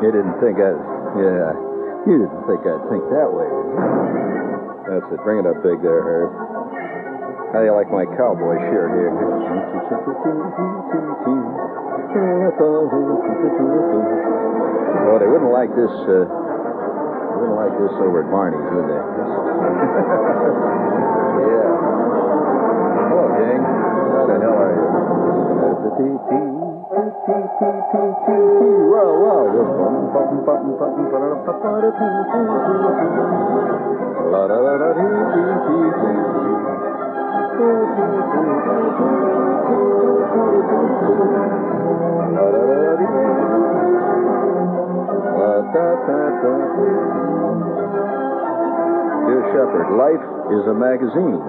You didn't think yeah. You didn't think I'd think that way. That's it. Bring it up big there, Herb. How do you like my cowboy shirt here? Oh, they wouldn't like this. Wouldn't like this over at Barney's, would they? Yeah. Hello, gang. How the hell are you? Dear Shepherd, life is a magazine.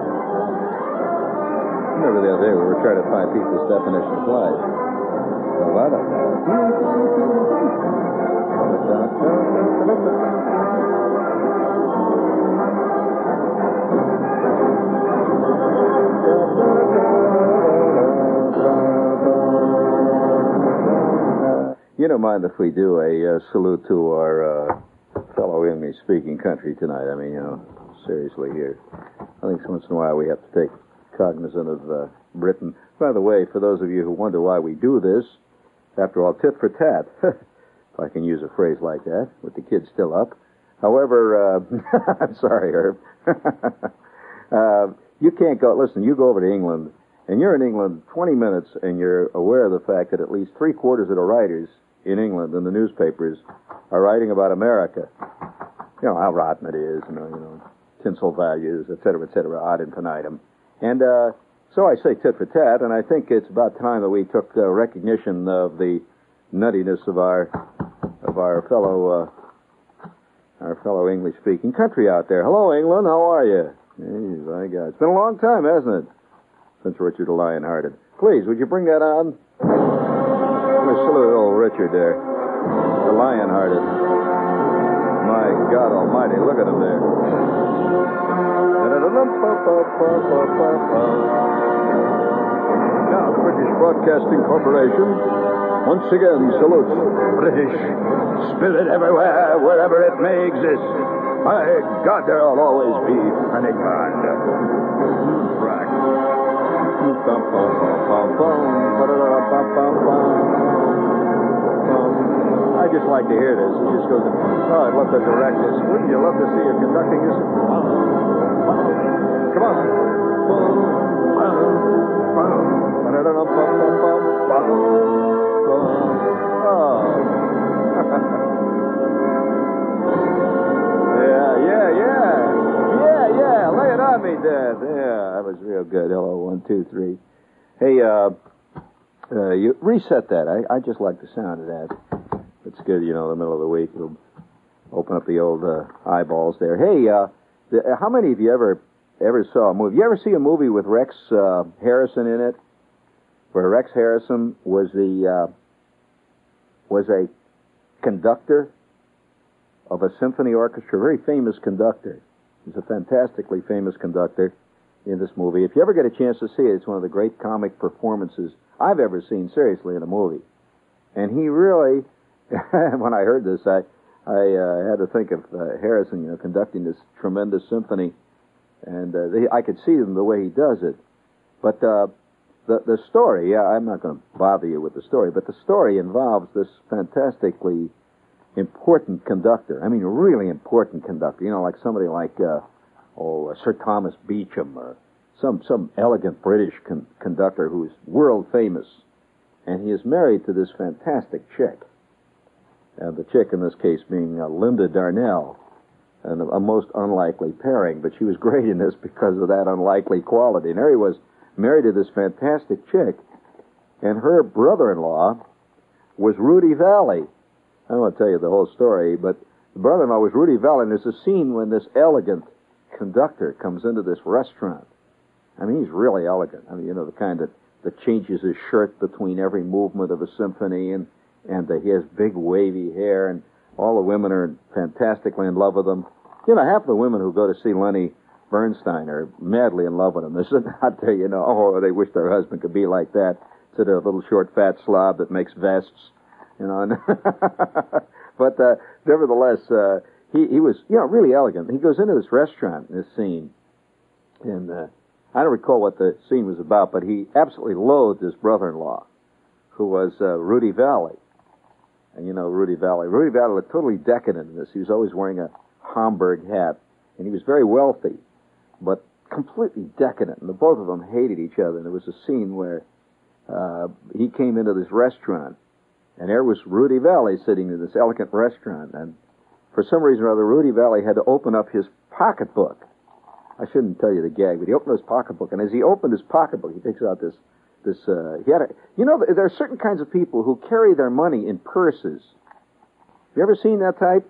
Remember the other day we were trying to find people's definition of life. You don't mind if we do a salute to our fellow English-speaking country tonight? I mean, seriously here. I think once in a while we have to take cognizant of Britain. By the way, for those of you who wonder why we do this, after all, tit for tat, if I can use a phrase like that, with the kids still up. However, I'm sorry, Herb. You can't go, listen, you go over to England, and you're in England 20 minutes, and you're aware of the fact that at least 3/4 of the writers in England in the newspapers are writing about America. You know, how rotten it is, tinsel values, et cetera, ad infinitum. And so I say tit for tat, and I think it's about time that we took recognition of the nuttiness of our fellow English-speaking country out there. Hello, England. How are you? Hey, my God, it's been a long time, hasn't it, since Richard the Lionhearted? Please, would you bring that on? Let me salute old Richard there, the Lionhearted. My God Almighty, look at him there. Now, the British Broadcasting Corporation once again salutes British spirit everywhere, wherever it may exist. My God, there'll always be an England. Right. I just like to hear this. It just goes, I'd love to direct this. Wouldn't you love to see you conducting this? Come on. Yeah. Lay it on me, Dad. Yeah, that was real good. Hello, 1, 2, 3. Hey, you reset that. I just like the sound of that. It's good, the middle of the week. It'll open up the old eyeballs there. Hey, how many of you ever saw a movie? You ever see a movie with Rex Harrison in it, where Rex Harrison was a conductor of a symphony orchestra, a very famous conductor. He's a fantastically famous conductor in this movie. If you ever get a chance to see it, it's one of the great comic performances I've ever seen, seriously, in a movie. And he really, when I heard this, I had to think of Harrison, conducting this tremendous symphony. And I could see the way he does it. But the story, I'm not going to bother you with the story, but the story involves this fantastically important conductor. I mean, a really important conductor. Like somebody like, Sir Thomas Beecham, or some elegant British conductor who's world famous. And he is married to this fantastic chick. And the chick in this case being Linda Darnell. And a most unlikely pairing, but she was great in this because of that unlikely quality. And there he was, married to this fantastic chick, and her brother-in-law was Rudy Valley. I don't want to tell you the whole story, but the brother-in-law was Rudy Valley, and there's a scene when this elegant conductor comes into this restaurant. I mean, he's really elegant. I mean, the kind that changes his shirt between every movement of a symphony, and he has big wavy hair, and all the women are fantastically in love with him. Half the women who go to see Lenny Bernstein are madly in love with him. This is not there, they wish their husband could be like that. To the little short fat slob that makes vests, But But nevertheless, he was, really elegant. He goes into this restaurant in this scene, and I don't recall what the scene was about, but he absolutely loathed his brother-in-law, who was Rudy Valley. And you know Rudy Valley. Rudy Valley looked totally decadent in this. He was always wearing a Homburg hat, and he was very wealthy, but completely decadent. And the both of them hated each other. And there was a scene where he came into this restaurant, and there was Rudy Valley sitting in this elegant restaurant. And for some reason or other, Rudy Valley had to open up his pocketbook. I shouldn't tell you the gag, but he opened his pocketbook, and as he opened his pocketbook, he takes out this. There are certain kinds of people who carry their money in purses. Have you ever seen that type?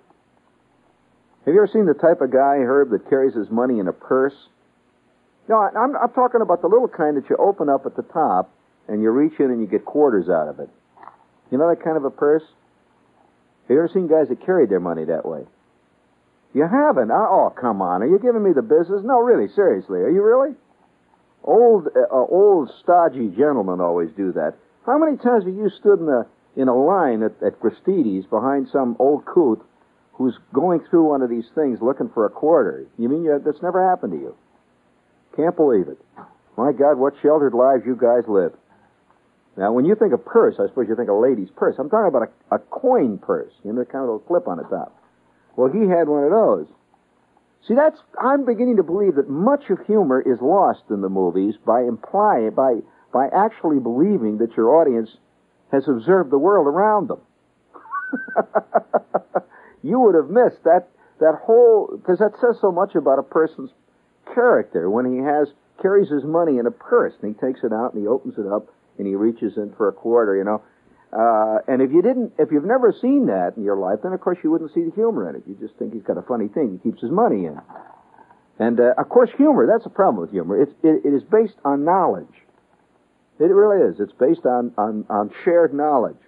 Have you ever seen the type of guy, Herb, that carries his money in a purse? No, I'm talking about the little kind that you open up at the top, and you reach in and you get quarters out of it. You know that kind of a purse? Have you ever seen guys that carried their money that way? You haven't? Oh, come on. Are you giving me the business? No, really, seriously. Are you really? Old stodgy gentlemen always do that. How many times have you stood in a line at Christie's behind some old coot who's going through one of these things looking for a quarter? You mean that's never happened to you? Can't believe it. My God, what sheltered lives you guys live. Now, when you think of purse, I suppose you think of lady's purse. I'm talking about a coin purse, kind of a clip on the top. Well, he had one of those. See, I'm beginning to believe that much of humor is lost in the movies by actually believing that your audience has observed the world around them. You would have missed that whole, because that says so much about a person's character when he carries his money in a purse, and he takes it out and he opens it up and he reaches in for a quarter, and if you've never seen that in your life, then of course you wouldn't see the humor in it. You just think he's got a funny thing. He keeps his money in. And of course humor, that's the problem with humor. It is based on knowledge. It really is. It's based on shared knowledge.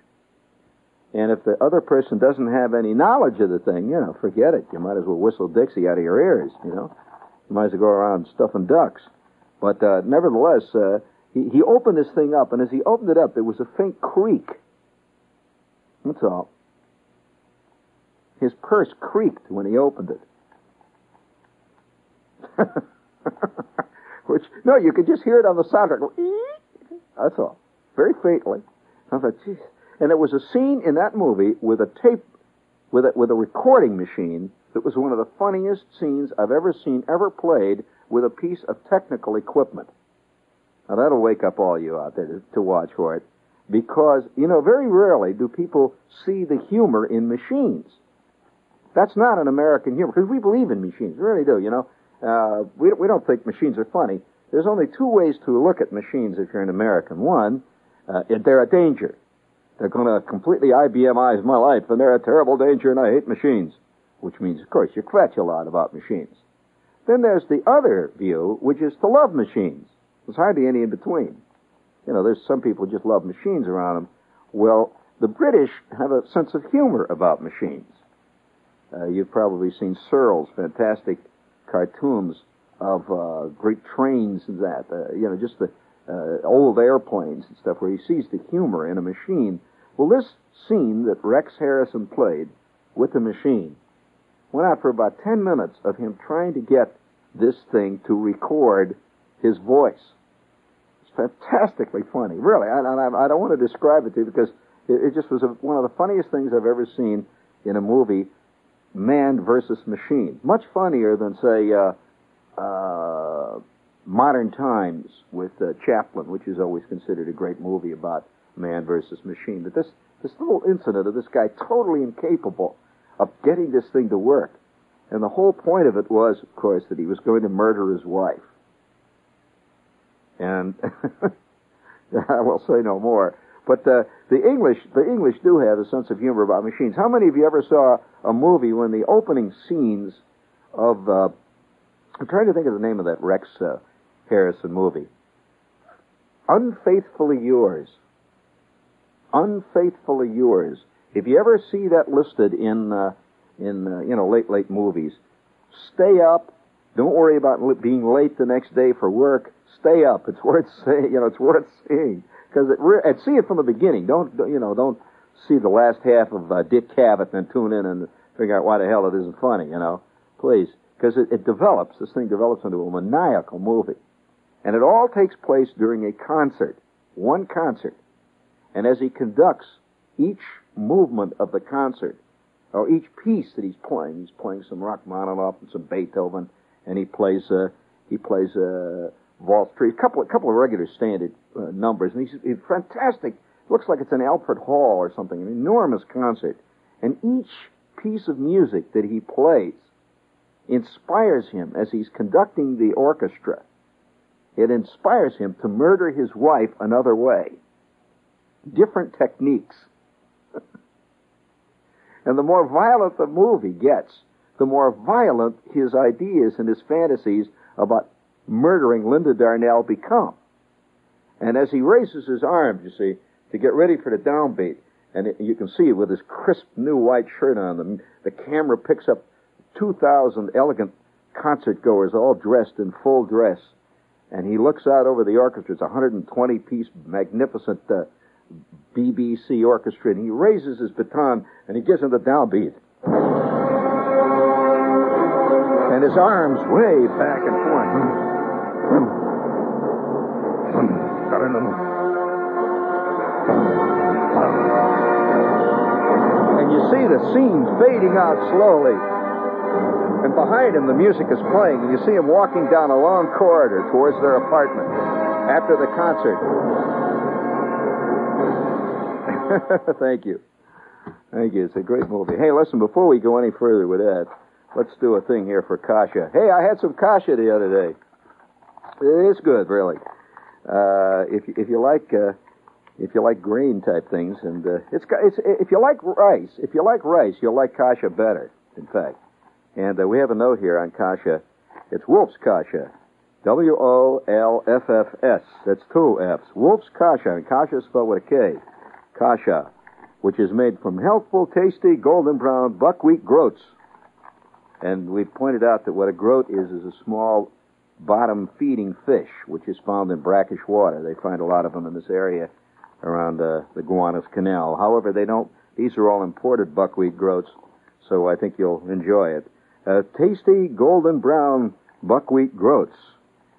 And if the other person doesn't have any knowledge of the thing, forget it. You might as well whistle Dixie out of your ears, You might as well go around stuffing ducks. But nevertheless, he opened this thing up, and as he opened it up, there was a faint creak. That's all. His purse creaked when he opened it. No, you could just hear it on the soundtrack. That's all. Very faintly. I thought, geez. And there was a scene in that movie with a tape, with a recording machine that was one of the funniest scenes I've ever seen, ever played, with a piece of technical equipment. Now, that'll wake up all you out there to watch for it. Because, very rarely do people see the humor in machines. That's not an American humor, because we believe in machines. We really do, We don't think machines are funny. There's only two ways to look at machines if you're an American. One, they're a danger. They're going to completely IBMize my life, and they're a terrible danger, and I hate machines. Which means, of course, you kvetch a lot about machines. Then there's the other view, which is to love machines. There's hardly any in between. There's some people who just love machines around them. Well, the British have a sense of humor about machines. You've probably seen Searle's fantastic cartoons of great trains and that. Just the old airplanes and stuff where he sees the humor in a machine. Well, this scene that Rex Harrison played with the machine went out for about 10 minutes of him trying to get this thing to record his voice. Fantastically funny, really. I don't want to describe it to you because it just was one of the funniest things I've ever seen in a movie, man versus machine. Much funnier than, say, Modern Times with Chaplin, which is always considered a great movie about man versus machine. But this little incident of this guy totally incapable of getting this thing to work. And the whole point of it was, of course, that he was going to murder his wife. And I will say no more. But the English do have a sense of humor about machines. How many of you ever saw a movie when the opening scenes of I'm trying to think of the name of that Rex Harrison movie. Unfaithfully Yours. Unfaithfully Yours. If you ever see that listed in late movies, stay up. Don't worry about being late the next day for work. Stay up. It's worth saying. It's worth seeing because and see it from the beginning. Don't see the last half of Dick Cavett and then tune in and figure out why the hell it isn't funny, you know. Please. Because this thing develops into a maniacal movie. And it all takes place during a concert. One concert. And as he conducts each movement of the concert, or each piece that he's playing some Rachmaninoff and some Beethoven, and he plays Waltz Tree, a couple of regular standard numbers, and he's fantastic. Looks like it's an Alfred Hall or something, an enormous concert. And each piece of music that he plays inspires him as he's conducting the orchestra. It inspires him to murder his wife another way. Different techniques. And the more violent the movie gets, the more violent his ideas and his fantasies about murdering Linda Darnell become. And as he raises his arms, you see, to get ready for the downbeat, and you can see with his crisp new white shirt on, the camera picks up 2,000 elegant concert-goers all dressed in full dress, and he looks out over the orchestra. It's a 120-piece magnificent BBC orchestra, and he raises his baton, and he gives him the downbeat. And his arms wave back and forth. And you see the scene fading out slowly. And behind him, the music is playing, and you see him walking down a long corridor towards their apartment after the concert. Thank you. Thank you. It's a great movie. Hey, listen, before we go any further with that, let's do a thing here for Kasha. Hey, I had some Kasha the other day. It's good, really. If you like grain type things, and if you like rice, you'll like Kasha better. In fact, and we have a note here on Kasha. It's Wolf's Kasha, Wolffs. That's two F's. Wolf's Kasha, and Kasha is spelled with a K. Kasha, which is made from healthful, tasty, golden brown buckwheat groats. And we've pointed out that what a groat is a small bottom-feeding fish, which is found in brackish water. They find a lot of them in this area around the Gowanus Canal. However, these are all imported buckwheat groats, so I think you'll enjoy it. Tasty, golden brown buckwheat groats.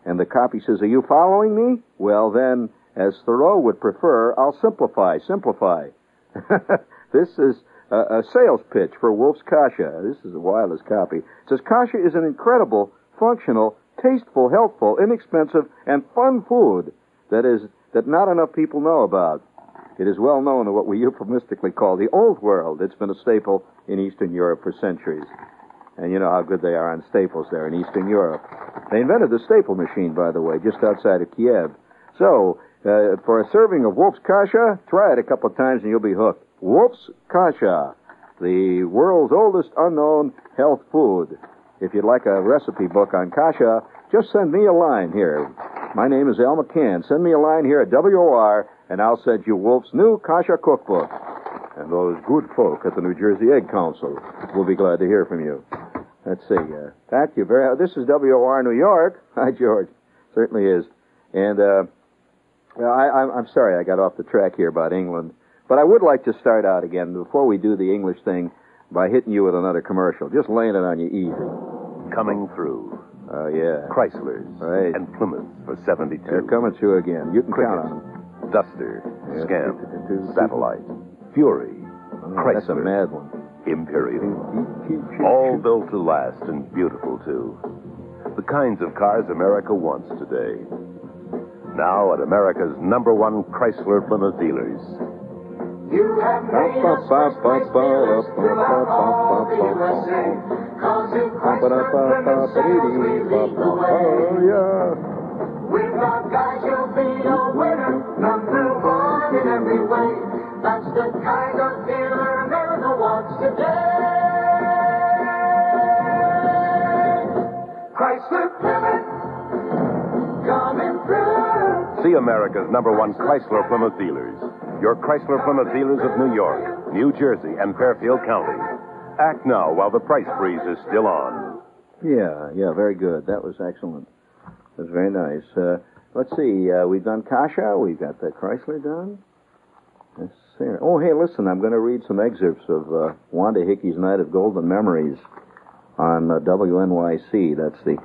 And the copy says, are you following me? Well, then, as Thoreau would prefer, I'll simplify. This is a sales pitch for Wolf's Kasha. This is the wildest copy. It says, Kasha is an incredible, functional, tasteful, healthful, inexpensive, and fun food that not enough people know about. It is well known in what we euphemistically call the Old World. It's been a staple in Eastern Europe for centuries. And you know how good they are on staples there in Eastern Europe. They invented the staple machine, by the way, just outside of Kiev. So, for a serving of Wolf's Kasha, try it a couple of times and you'll be hooked. Wolf's Kasha, the world's oldest unknown health food. If you'd like a recipe book on Kasha, just send me a line here. My name is Al McCann. Send me a line here at WOR, and I'll send you Wolf's new Kasha cookbook. And those good folk at the New Jersey Egg Council will be glad to hear from you. Let's see. Thank you very much. This is WOR New York. Hi, George. Certainly is. And I'm sorry I got off the track here about England. But I would like to start out again, before we do the English thing, by hitting you with another commercial. Just laying it on you easy. Coming through. Oh, yeah. Chrysler's. Right. And Plymouth for 72. They're coming through again. You can count on them. Duster. Yeah. Scam. Satellite. Fury. Chrysler. That's a mad one. Imperial. All built to last and beautiful, too. The kinds of cars America wants today. Now at America's #1 Chrysler Plymouth dealers. You have made us first place dealers throughout all the USA. 'Cause in Chrysler Plymouth sales we lead the way. With our guys you'll be a winner, #1 in every way. That's the kind of dealer America wants today. Chrysler Plymouth, coming through. See America's #1 Chrysler Plymouth dealers. Your Chrysler Plymouth dealers of New York, New Jersey, and Fairfield County. Act now while the price freeze is still on. Yeah, very good. That was excellent. That was very nice. Let's see. We've done Kasha. We've got the Chrysler done. Let's There. Oh, hey, listen, I'm going to read some excerpts of Wanda Hickey's Night of Golden Memories on WNYC. That's the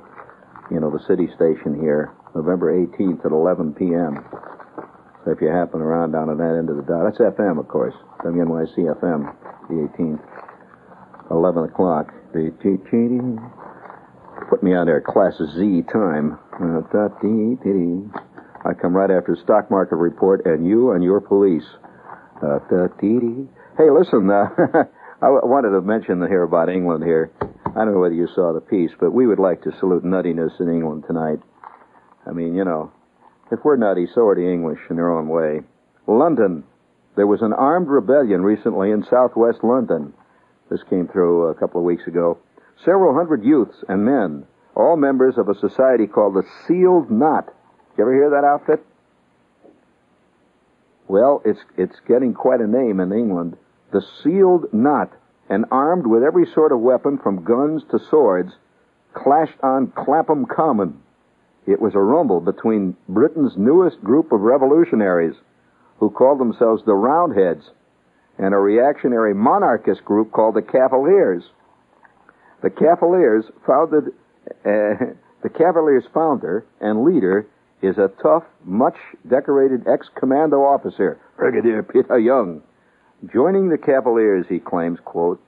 city station here, November 18th at 11 p.m. So if you happen around down at that end of the dial, that's FM, of course, WNYC FM, the 18th, 11 o'clock. Put me on there, Class Z time. I come right after the stock market report and you and your police. Hey, listen, I wanted to mention here about England here. I don't know whether you saw the piece, but we would like to salute nuttiness in England tonight. I mean, if we're nutty, so are the English in their own way. London. There was an armed rebellion recently in southwest London. This came through a couple of weeks ago. Several hundred youths and men, all members of a society called the Sealed Knot. Did you ever hear that outfit? Well, it's getting quite a name in England. The Sealed Knot, and armed with every sort of weapon from guns to swords, clashed on Clapham Common. It was a rumble between Britain's newest group of revolutionaries, who called themselves the Roundheads, and a reactionary monarchist group called the Cavaliers. The Cavaliers founder and leader is a tough, much-decorated ex-commando officer, Brigadier Peter Young. Joining the Cavaliers, he claims, quote,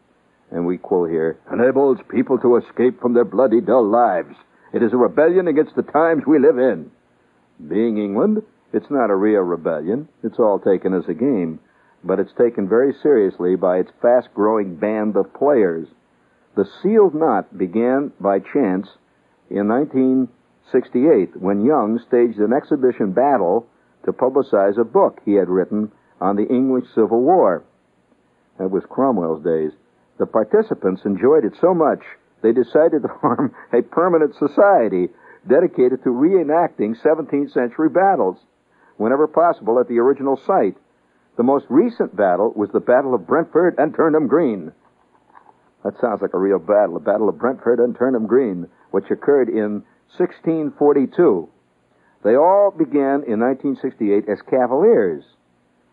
and we quote here, enables people to escape from their bloody, dull lives. It is a rebellion against the times we live in. Being England, it's not a real rebellion. It's all taken as a game. But it's taken very seriously by its fast-growing band of players. The Sealed Knot began by chance in 1968 when Young staged an exhibition battle to publicize a book he had written on the English Civil War. That was Cromwell's days. The participants enjoyed it so much they decided to form a permanent society dedicated to reenacting 17th century battles whenever possible at the original site. The most recent battle was the Battle of Brentford and Turnham Green. That sounds like a real battle, the Battle of Brentford and Turnham Green, which occurred in 1642. They all began in 1968 as cavaliers,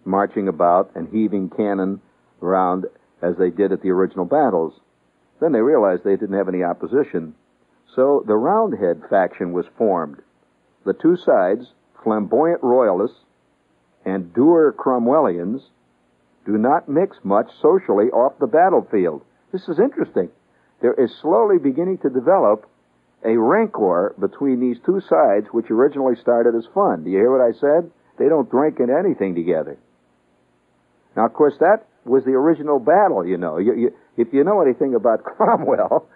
marching about and heaving cannon around as they did at the original battles. Then they realized they didn't have any opposition, so the Roundhead faction was formed. The two sides, flamboyant royalists and dour Cromwellians, do not mix much socially off the battlefield. This is interesting. There is slowly beginning to develop a rancor between these two sides, which originally started as fun. Do you hear what I said? They don't drink in anything together. Now, of course, that was the original battle, you know. If you know anything about Cromwell,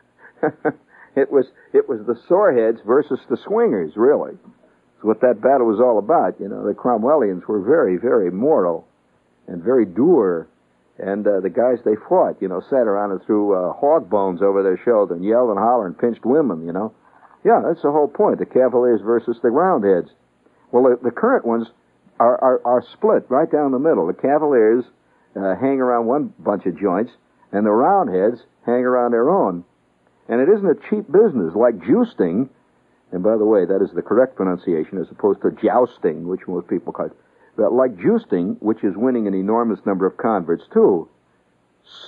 it was the Soreheads versus the Swingers, really. That's what that battle was all about, you know. The Cromwellians were very, very moral and very dour. And the guys they fought, you know, sat around and threw hog bones over their shoulder and yelled and hollered and pinched women, you know. Yeah, that's the whole point, the Cavaliers versus the Roundheads. Well, the current ones are split right down the middle. The Cavaliers hang around one bunch of joints, and the Roundheads hang around their own. And it isn't a cheap business like jousting, and by the way, that is the correct pronunciation as opposed to jousting, which most people call it. But like jousting, which is winning an enormous number of converts, too,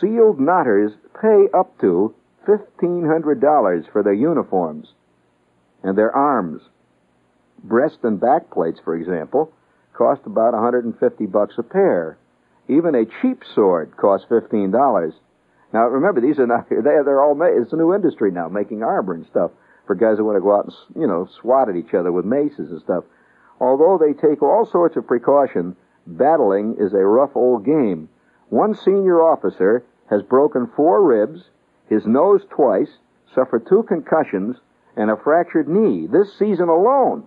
sealed knotters pay up to $1,500 for their uniforms and their arms. Breast and back plates, for example, cost about $150 a pair. Even a cheap sword costs $15. Now, remember, these are not, they're all made, it's a new industry now, making armor and stuff for guys who want to go out and, you know, swat at each other with maces and stuff. Although they take all sorts of precaution, battling is a rough old game. One senior officer has broken 4 ribs, his nose twice, suffered 2 concussions, and a fractured knee this season alone.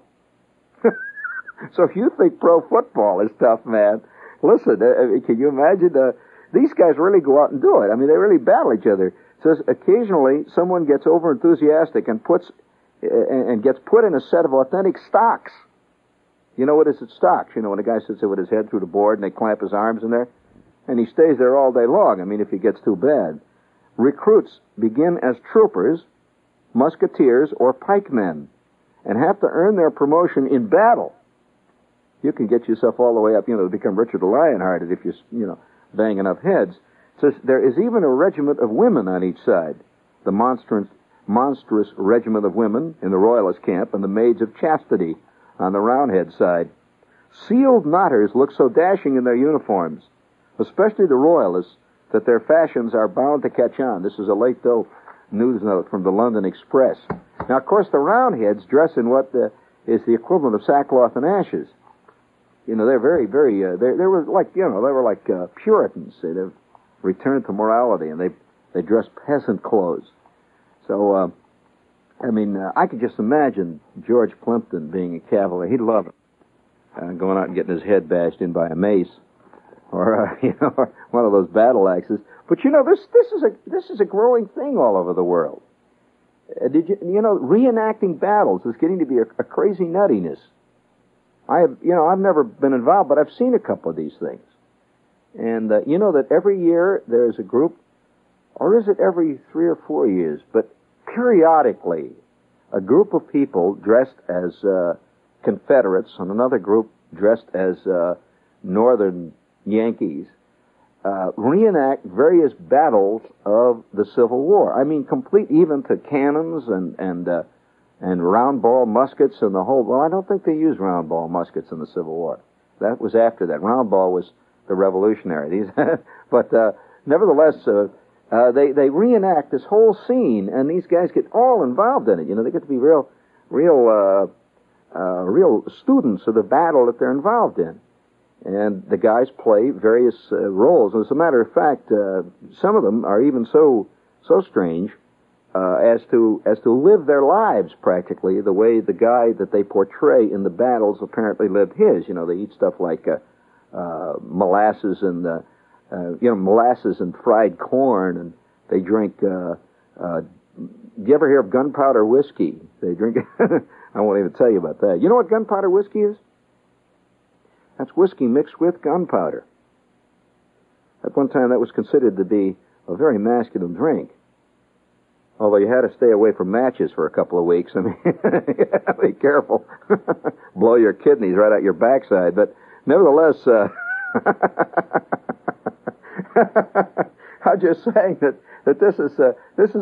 So if you think pro football is tough, man, listen, can you imagine? These guys really go out and do it. I mean, they really battle each other. It says occasionally someone gets over-enthusiastic and gets put in a set of authentic stocks. You know what is it, stocks? You know, when a guy sits there with his head through the board and they clamp his arms in there, and he stays there all day long. I mean, if he gets too bad. Recruits begin as troopers, musketeers, or pikemen, and have to earn their promotion in battle. You can get yourself all the way up, to become Richard the Lionhearted if you bang enough heads. So there is even a regiment of women on each side. The monstrous regiment of women in the Royalist camp and the Maids of Chastity on the Roundhead side. Sealed knotters look so dashing in their uniforms, especially the Royalists, that their fashions are bound to catch on. This is a late, though, news note from the London Express. Now, of course, the Roundheads dress in what is the equivalent of sackcloth and ashes. They're very, very, they were like Puritans. They've returned to morality, and they dress peasant clothes. So, I could just imagine George Plimpton being a cavalier. He'd love it. Going out and getting his head bashed in by a mace, or one of those battle axes. But this is a growing thing all over the world. Reenacting battles is getting to be a crazy nuttiness. I've never been involved, but I've seen a couple of these things. And that every year there's a group, or is it every 3 or 4 years? But periodically, a group of people dressed as Confederates and another group dressed as Northern Yankees reenact various battles of the Civil War. Complete even to cannons and round ball muskets and the whole. Well, I don't think they used round ball muskets in the Civil War. That was after that. Round ball was the Revolutionary. But nevertheless, they reenact this whole scene, and these guys get all involved in it. They get to be real students of the battle that they're involved in. And the guys play various roles. As a matter of fact, some of them are even so strange as to live their lives practically the way the guy that they portray in the battles apparently lived his. They eat stuff like molasses and molasses and fried corn, and they drink. Do you ever hear of gunpowder whiskey? They drink. I won't even tell you about that. You know what gunpowder whiskey is? That's whiskey mixed with gunpowder. At one time, that was considered to be a very masculine drink. Although you had to stay away from matches for a couple of weeks. Be careful. Blow your kidneys right out your backside. But nevertheless, I'm just saying that this is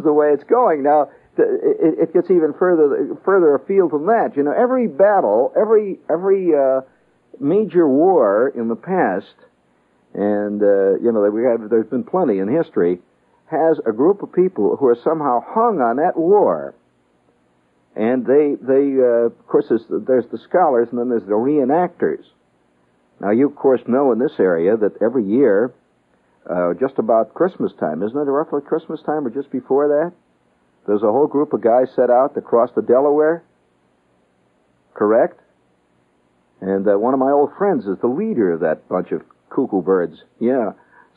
the way it's going. Now, it gets even further afield from that. Every battle, every major war in the past, and there's been plenty in history, has a group of people who are somehow hung on that war. And they of course, there's the scholars, and then there's the reenactors. Now, you, of course, know in this area that every year, just about Christmas time, isn't it roughly Christmas time or just before that, there's a whole group of guys set out to cross the Delaware? Correct? And one of my old friends is the leader of that bunch of cuckoo birds. Yeah,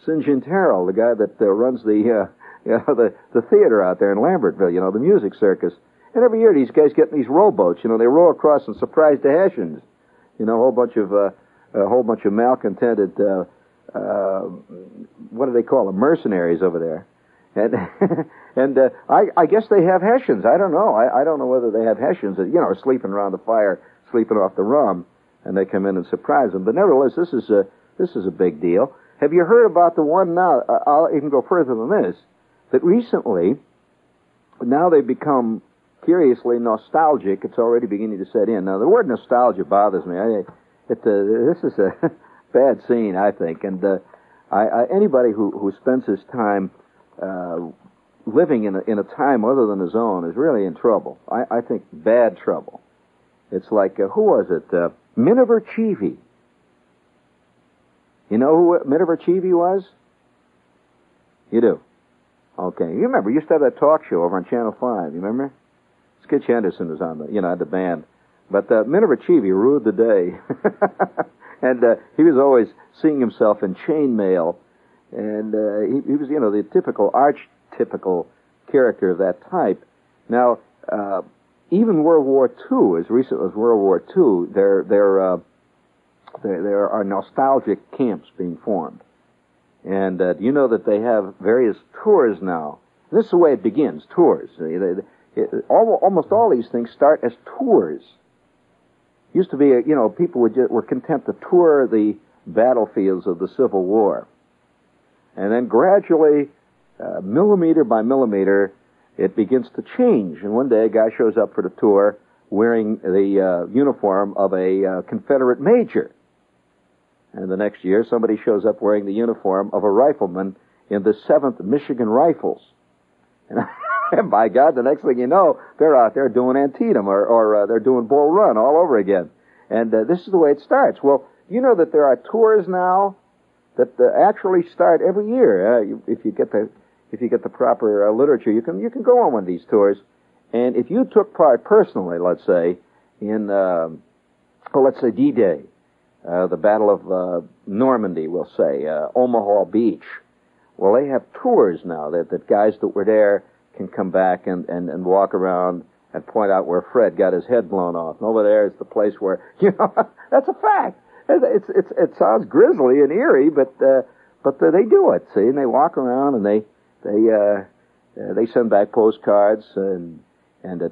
St. John Terrell, the guy that runs the theater out there in Lambertville, the music circus. And every year these guys get in these rowboats. They row across and surprise the Hessians. A whole bunch of malcontented, what do they call them, mercenaries over there. And I guess they have Hessians. I don't know. I don't know whether they have Hessians that are sleeping around the fire, sleeping off the rum, and they come in and surprise them. But nevertheless, this is a big deal. Have you heard about the one now? I'll even go further than this. That recently, now they've become curiously nostalgic. It's already beginning to set in. Now, the word nostalgia bothers me. This is a bad scene, I think. And anybody who spends his time living in a time other than his own is really in trouble. I think bad trouble. It's like, who was it? Miniver Cheevy. You know who Miniver Cheevy was? You do? Okay. You remember, you used to have that talk show over on Channel 5, you remember? Skitch Henderson was on the band. But Miniver Cheevy ruled the day. And he was always seeing himself in chainmail. And he was, the typical, archetypical character of that type. Now, even World War II, as recent as World War II, there are nostalgic camps being formed. And you know that they have various tours now. This is the way it begins, tours. Almost all these things start as tours. Used to be, people were content to tour the battlefields of the Civil War. And then gradually, millimeter by millimeter, it begins to change. And one day a guy shows up for the tour wearing the uniform of a Confederate major. And the next year, somebody shows up wearing the uniform of a rifleman in the 7th Michigan Rifles. And by God, the next thing you know, they're out there doing Antietam or they're doing Bull Run all over again. And this is the way it starts. Well, you know that there are tours now that actually start every year. If you get the proper literature, you can go on one of these tours. And if you took part personally, let's say, in let's say D-Day, the Battle of Normandy, we'll say, Omaha Beach. Well, they have tours now that guys that were there can come back and walk around and point out where Fred got his head blown off. And over there is the place where, that's a fact. It sounds grisly and eerie, but they do it, see, and they walk around and they send back postcards and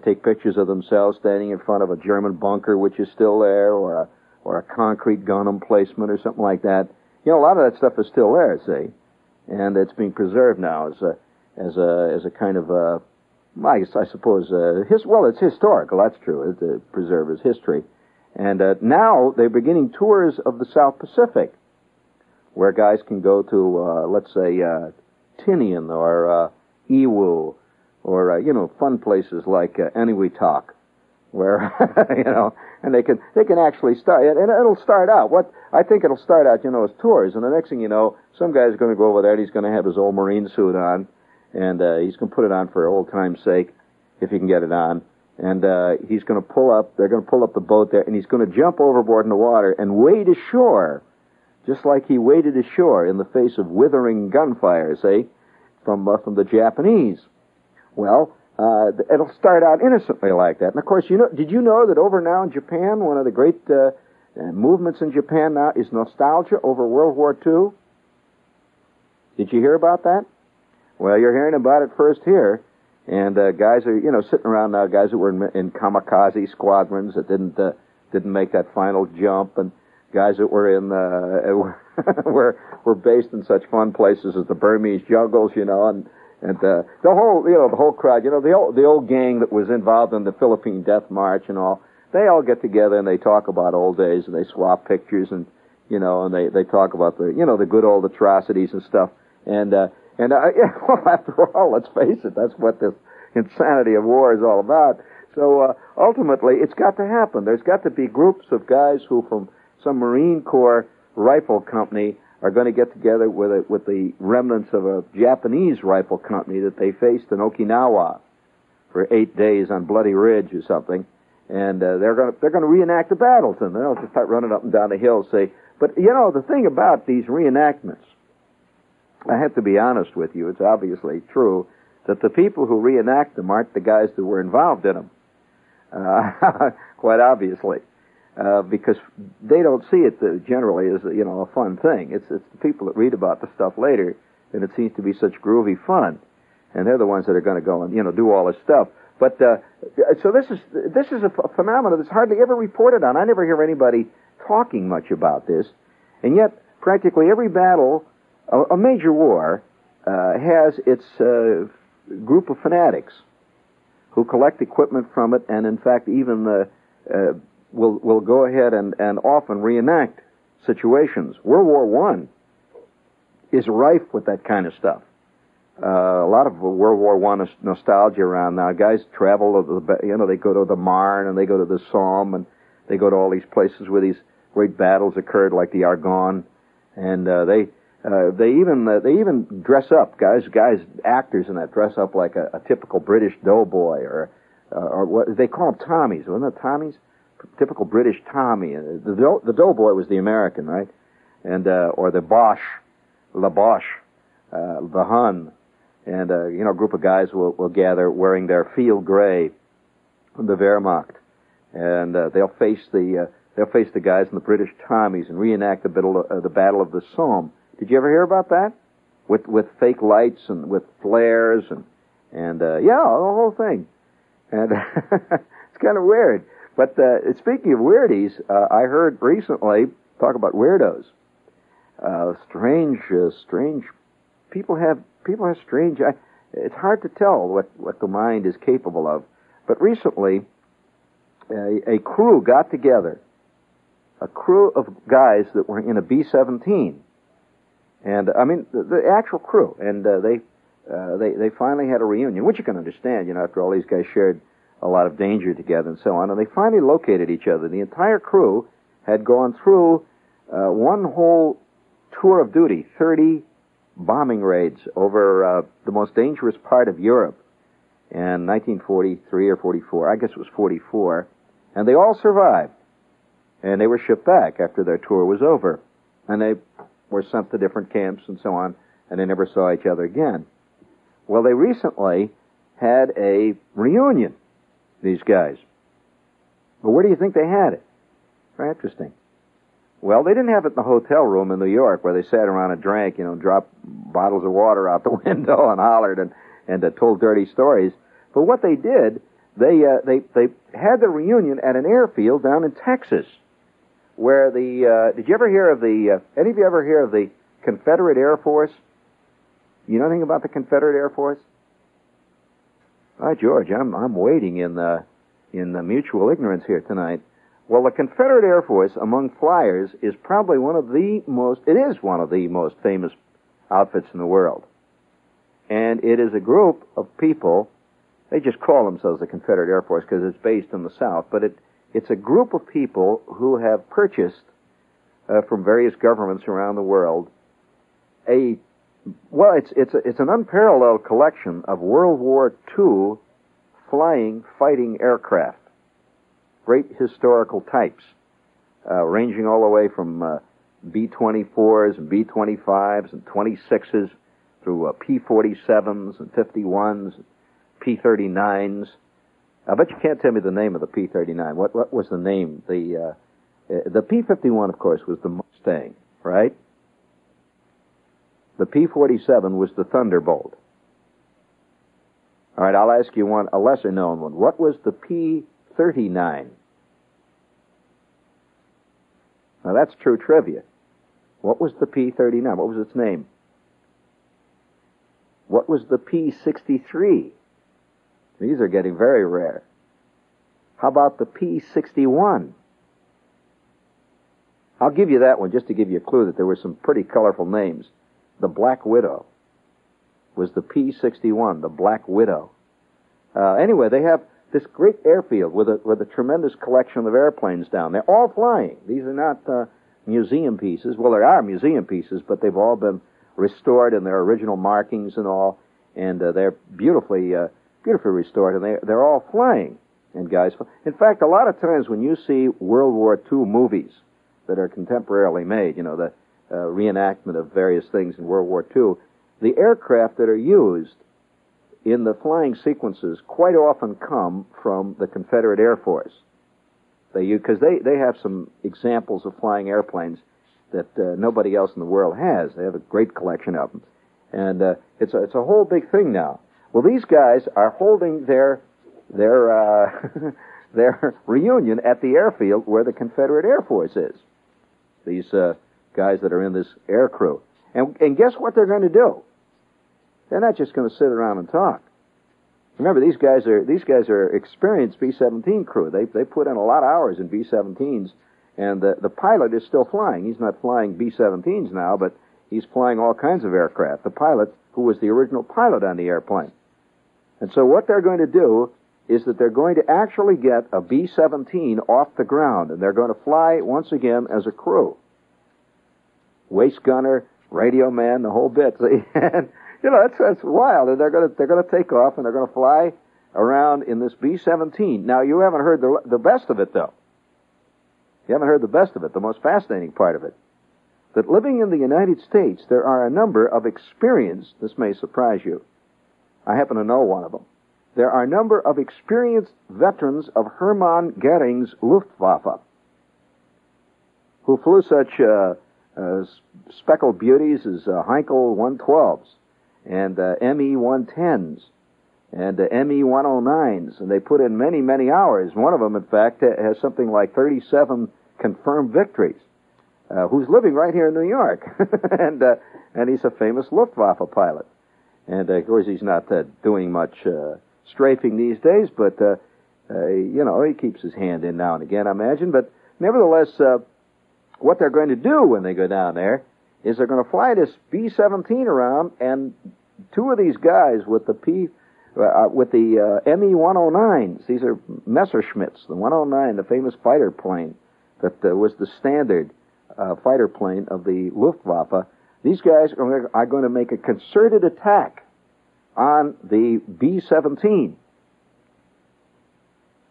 take pictures of themselves standing in front of a German bunker, which is still there, or a concrete gun emplacement or something like that. A lot of that stuff is still there, see, and it's being preserved now as a kind of I suppose it's historical. That's true. It's preserved as history, and now they're beginning tours of the South Pacific, where guys can go to let's say Tinian or Iwu, or fun places like Eniwetok, where and they can actually start, and it'll start out. I think it'll start out, as tours, and the next thing you know, some guy's going to go over there and he's going to have his old Marine suit on, and he's going to put it on for old time's sake, if he can get it on, and he's going to pull up. They're going to pull up the boat there, and he's going to jump overboard in the water and wade ashore, just like he waded ashore in the face of withering gunfire, say, from the Japanese. Well, it'll start out innocently like that. And of course, did you know that over now in Japan, one of the great movements in Japan now is nostalgia over World War II? Did you hear about that? Well, you're hearing about it first here. And guys are, sitting around now, guys that were in kamikaze squadrons that didn't make that final jump, and guys that were in were based in such fun places as the Burmese jungles, and the whole crowd, the old gang that was involved in the Philippine Death March and all, they all get together and they talk about old days and they swap pictures and they talk about the good old atrocities and stuff. And well, after all, let's face it, that's what this insanity of war is all about. So ultimately, it's got to happen. There's got to be groups of guys who, from some Marine Corps rifle company, are going to get together with the remnants of a Japanese rifle company that they faced in Okinawa for 8 days on Bloody Ridge or something, and they're going to reenact the battles, and they'll just start running up and down the hill, say. But the thing about these reenactments, I have to be honest with you, it's obviously true that the people who reenact them aren't the guys that were involved in them, quite obviously. Because they don't see it generally as a fun thing. It's the people that read about the stuff later, and it seems to be such groovy fun, and they're the ones that are going to go and do all this stuff. But so this is a phenomenon that's hardly ever reported on. I never hear anybody talking much about this, and yet practically every battle, a major war, has its group of fanatics who collect equipment from it, and in fact even will go ahead and often reenact situations. World War I is rife with that kind of stuff. A lot of World War I nostalgia around now. Guys travel, they go to the Marne and they go to the Somme and they go to all these places where these great battles occurred, like the Argonne, and they even dress up. Guys, actors in that dress up like a typical British doughboy or what they call them Tommies, wasn't it Tommies? Typical British Tommy. The doughboy was the American, right? And or the Boche, the Hun, and a group of guys will gather wearing their field gray from the Wehrmacht, and they'll face the guys in the British Tommies and reenact the Battle of the Somme. Did you ever hear about that? With fake lights and with flares and the whole thing. And it's kind of weird. But speaking of weirdies, I heard recently, talk about weirdos, strange people have strange. It's hard to tell what the mind is capable of. But recently, a crew got together, a crew of guys that were in a B-17, and I mean the actual crew, and they finally had a reunion, which you can understand, you know, after all these guys shared a lot of danger together and so on, and they finally located each other. The entire crew had gone through one whole tour of duty, 30 bombing raids over the most dangerous part of Europe in 1943 or 44. I guess it was 44. And they all survived. And they were shipped back after their tour was over. And they were sent to different camps and so on, and they never saw each other again. Well, they recently had a reunion, these guys. But where do you think they had it? Very interesting. Well, they didn't have it in the hotel room in New York where they sat around and drank, you know, dropped bottles of water out the window and hollered and told dirty stories. But what they did, they had the reunion at an airfield down in Texas, where did you ever hear of any of you ever hear of the Confederate Air Force? You know anything about the Confederate Air Force? Hi, George, I'm waiting in the mutual ignorance here tonight. Well, the Confederate Air Force, among flyers, is probably one of the most famous outfits in the world. And it is a group of people, they just call themselves the Confederate Air Force because it's based in the South, but it's a group of people who have purchased from various governments around the world it's an unparalleled collection of World War II fighting aircraft. Great historical types, ranging all the way from B-24s and B-25s and 26s through P-47s and 51s, and P-39s. I bet you can't tell me the name of the P-39. What was the name? The P-51, of course, was the Mustang, right? The P-47 was the Thunderbolt. All right, I'll ask you a lesser-known one. What was the P-39? Now, that's true trivia. What was the P-39? What was its name? What was the P-63? These are getting very rare. How about the P-61? I'll give you that one just to give you a clue that there were some pretty colorful names. The Black Widow was the P-61, the Black Widow. Anyway, they have this great airfield with a tremendous collection of airplanes down there, all flying. These are not museum pieces. Well, there are museum pieces, but they've all been restored in their original markings and all, and they're beautifully restored, and they're all flying. And guys, in fact, a lot of times when you see World War II movies that are contemporarily made, you know, the reenactment of various things in World War II, the aircraft that are used in the flying sequences quite often come from the Confederate Air Force. Because they have some examples of flying airplanes that nobody else in the world has. They have a great collection of them. And it's a whole big thing now. Well, these guys are holding their reunion at the airfield where the Confederate Air Force is. These guys that are in this air crew. And guess what they're going to do? They're not just going to sit around and talk. Remember, these guys are experienced B-17 crew. They put in a lot of hours in B-17s, and the pilot is still flying. He's not flying B-17s now, but he's flying all kinds of aircraft. The pilot, who was the original pilot on the airplane. And so what they're going to do is that they're going to actually get a B-17 off the ground, and they're going to fly once again as a crew. Waist gunner, radio man, the whole bit. And, you know, that's wild. And they're going to take off, and they're going to fly around in this B-17. Now, you haven't heard the best of it, though. You haven't heard the best of it, the most fascinating part of it. That living in the United States, there are a number of experienced, this may surprise you, I happen to know one of them. There are a number of experienced veterans of Hermann Goering's Luftwaffe who flew such speckled beauties as Heinkel 112s and ME 110s and ME-109s, and they put in many, many hours. One of them, in fact, has something like 37 confirmed victories. Who's living right here in New York, and he's a famous Luftwaffe pilot. And of course, he's not doing much strafing these days, but he keeps his hand in now and again, I imagine. But nevertheless, what they're going to do when they go down there is they're going to fly this B-17 around, and two of these guys with the ME-109s. These are Messerschmitts, the 109, the famous fighter plane that was the standard fighter plane of the Luftwaffe. These guys are going to make a concerted attack on the B-17.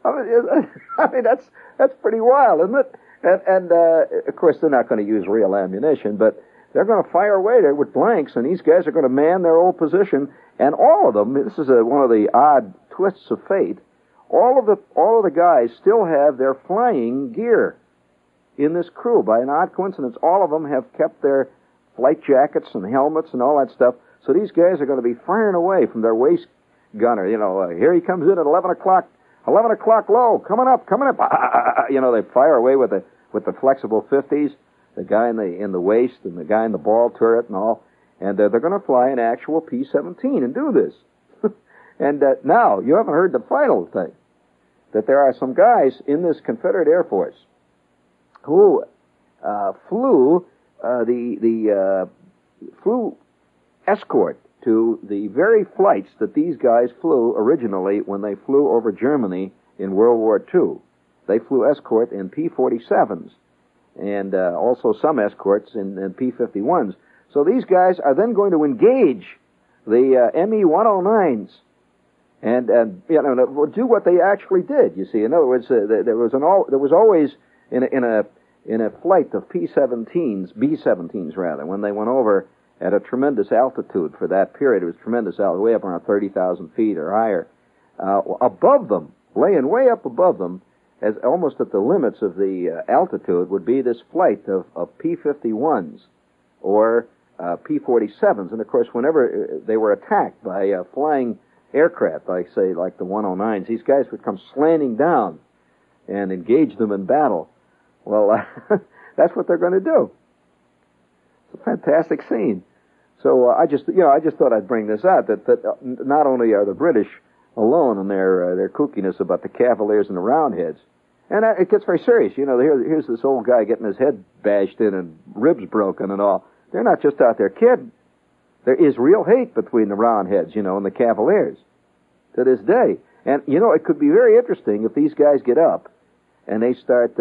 I mean, that's pretty wild, isn't it? And of course, they're not going to use real ammunition, but they're going to fire away there with blanks, and these guys are going to man their old position. And all of them, this is one of the odd twists of fate, all of the guys still have their flying gear in this crew. By an odd coincidence, all of them have kept their flight jackets and helmets and all that stuff. So these guys are going to be firing away from their waist gunner. Here he comes in at 11 o'clock low, coming up. They fire away with the flexible 50s, the guy in the waist and the guy in the ball turret and all. And they're going to fly an actual P-17 and do this. And now, you haven't heard the final thing, that there are some guys in this Confederate Air Force who flew flew escort to the very flights that these guys flew originally when they flew over Germany in World War II. They flew escort in P-47s and also some escorts in P-51s. So these guys are then going to engage the ME-109s and do what they actually did. You see, in other words, there was always in a flight of P-17s, B-17s rather, when they went over at a tremendous altitude for that period. It was tremendous altitude, way up around 30,000 feet or higher. Above them, laying way up above them, as almost at the limits of the altitude, would be this flight of P-51s or P-47s. And of course, whenever they were attacked by flying aircraft, like the 109s, these guys would come slanting down and engage them in battle. Well, that's what they're going to do. It's a fantastic scene. So I just thought I'd bring this out, that not only are the British alone in their kookiness about the Cavaliers and the Roundheads, and it gets very serious. Here's this old guy getting his head bashed in and ribs broken and all. They're not just out there kidding. There is real hate between the Roundheads, and the Cavaliers to this day. And it could be very interesting if these guys get up and they start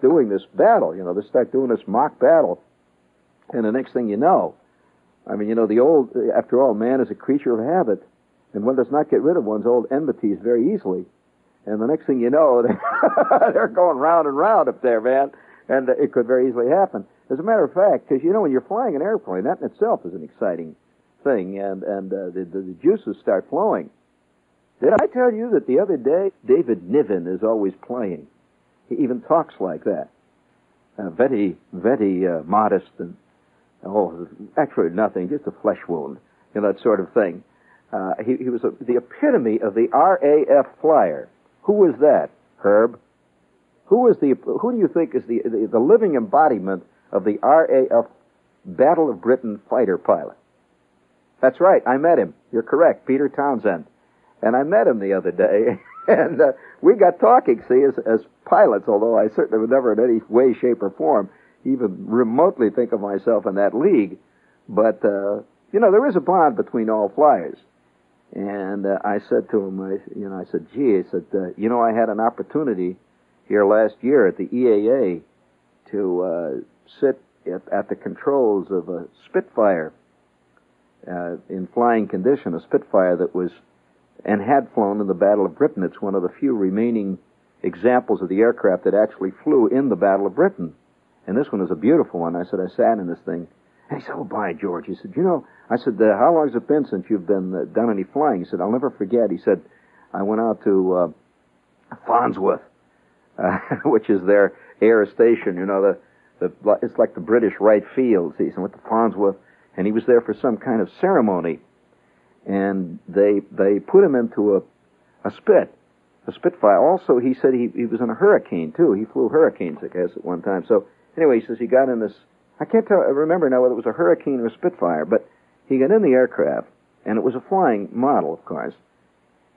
doing this battle. They start doing this mock battle. And the next thing you know, after all, man is a creature of habit, and one does not get rid of one's old enmities very easily. And the next thing you know, they're going round and round up there, man, and it could very easily happen. As a matter of fact, because when you're flying an airplane, that in itself is an exciting thing, and the juices start flowing. Did I tell you that the other day, David Niven is always playing? He even talks like that. Very modest and, actually nothing, just a flesh wound, that sort of thing. He was the epitome of the RAF flyer. Who was that, Herb? Who do you think is the living embodiment of the RAF Battle of Britain fighter pilot? That's right, I met him. You're correct, Peter Townsend. And I met him the other day, and we got talking, see, as pilots, although I certainly would never in any way, shape, or form even remotely think of myself in that league. But, there is a bond between all flyers. And I said to him, I said, I had an opportunity here last year at the EAA to sit at the controls of a Spitfire in flying condition, a Spitfire that was and had flown in the Battle of Britain. It's one of the few remaining examples of the aircraft that actually flew in the Battle of Britain. And this one is a beautiful one. I said, I sat in this thing. And he said, oh, by George. He said, I said, how long has it been since you've been done any flying? He said, I'll never forget. He said, I went out to Farnsworth, which is their air station. It's like the British Wright Fields. He went to Farnsworth, and he was there for some kind of ceremony. and they put him into a Spitfire. Also, he said he was in a Hurricane, too. He flew Hurricanes, I guess, at one time. So, anyway, he says he got in this, I remember now whether it was a Hurricane or a Spitfire, but he got in the aircraft, and it was a flying model, of course,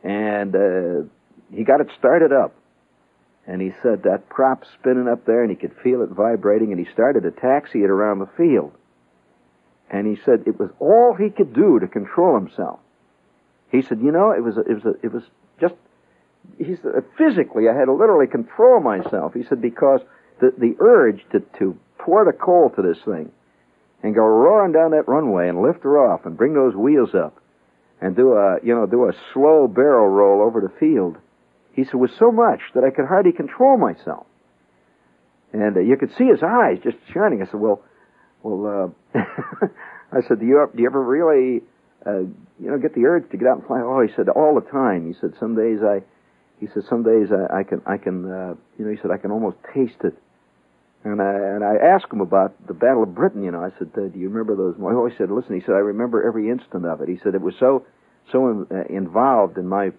and he got it started up, and he said that prop spinning up there, and he could feel it vibrating, and he started to taxi it around the field. And he said it was all he could do to control himself. He said, you know, it was just, he said, physically, I had to literally control myself. He said, because the urge to pour the coal to this thing and go roaring down that runway and lift her off and bring those wheels up and do a slow barrel roll over the field, he said, was so much that I could hardly control myself. And you could see his eyes just shining. I said, well, I said, do you ever really, get the urge to get out and fly? Oh, he said, all the time. He said, some days I can, he said, I can almost taste it. And I asked him about the Battle of Britain, I said, do you remember those? Oh, he said, listen, he said, I remember every instant of it. He said, it was so involved in my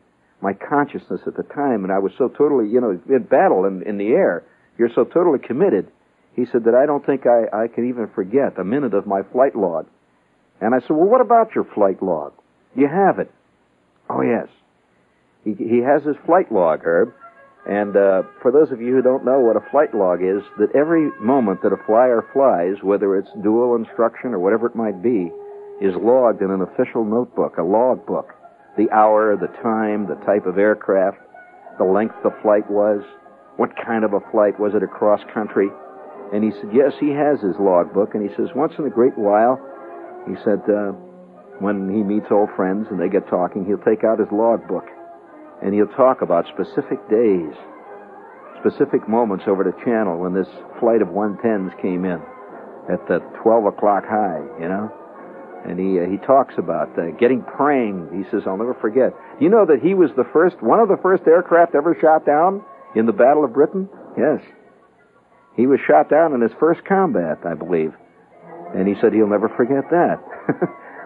consciousness at the time, and I was so totally, in battle in the air, you're so totally committed. He said that I don't think I can even forget a minute of my flight log. And I said, well, what about your flight log? You have it. Oh, yes. He has his flight log, Herb. And for those of you who don't know what a flight log is, that every moment that a flyer flies, whether it's dual instruction or whatever it might be, is logged in an official notebook, a log book. The hour, the time, the type of aircraft, the length the flight was, what kind of a flight, was it across country? And he said, yes, he has his logbook. And he says, once in a great while, he said, when he meets old friends and they get talking, he'll take out his logbook. And he'll talk about specific days, specific moments over the channel when this flight of 110s came in at the 12 o'clock high, And he talks about getting praying. He says, I'll never forget. You know that he was one of the first aircraft ever shot down in the Battle of Britain? Yes. He was shot down in his first combat, I believe. And he said he'll never forget that.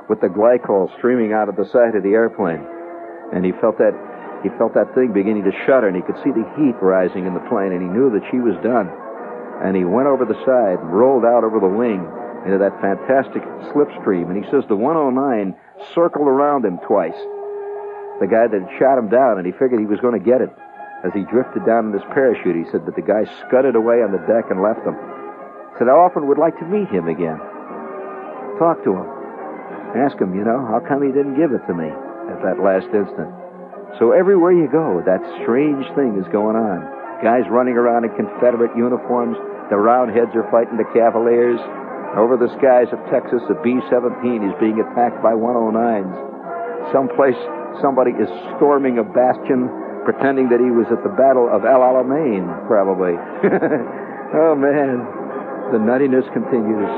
With the glycol streaming out of the side of the airplane. And he felt that thing beginning to shudder, and he could see the heat rising in the plane, and he knew that she was done. And he went over the side and rolled out over the wing into that fantastic slipstream. And he says the 109 circled around him twice. The guy that had shot him down, and he figured he was going to get it. As he drifted down in his parachute, he said that the guy scudded away on the deck and left him. He said, I often would like to meet him again. Talk to him. Ask him, how come he didn't give it to me at that last instant? So everywhere you go, that strange thing is going on. Guys running around in Confederate uniforms. The Roundheads are fighting the Cavaliers. Over the skies of Texas, a B-17 is being attacked by 109s. Someplace, somebody is storming a bastion, pretending that he was at the Battle of El Alamein, probably. Oh, man. The nuttiness continues.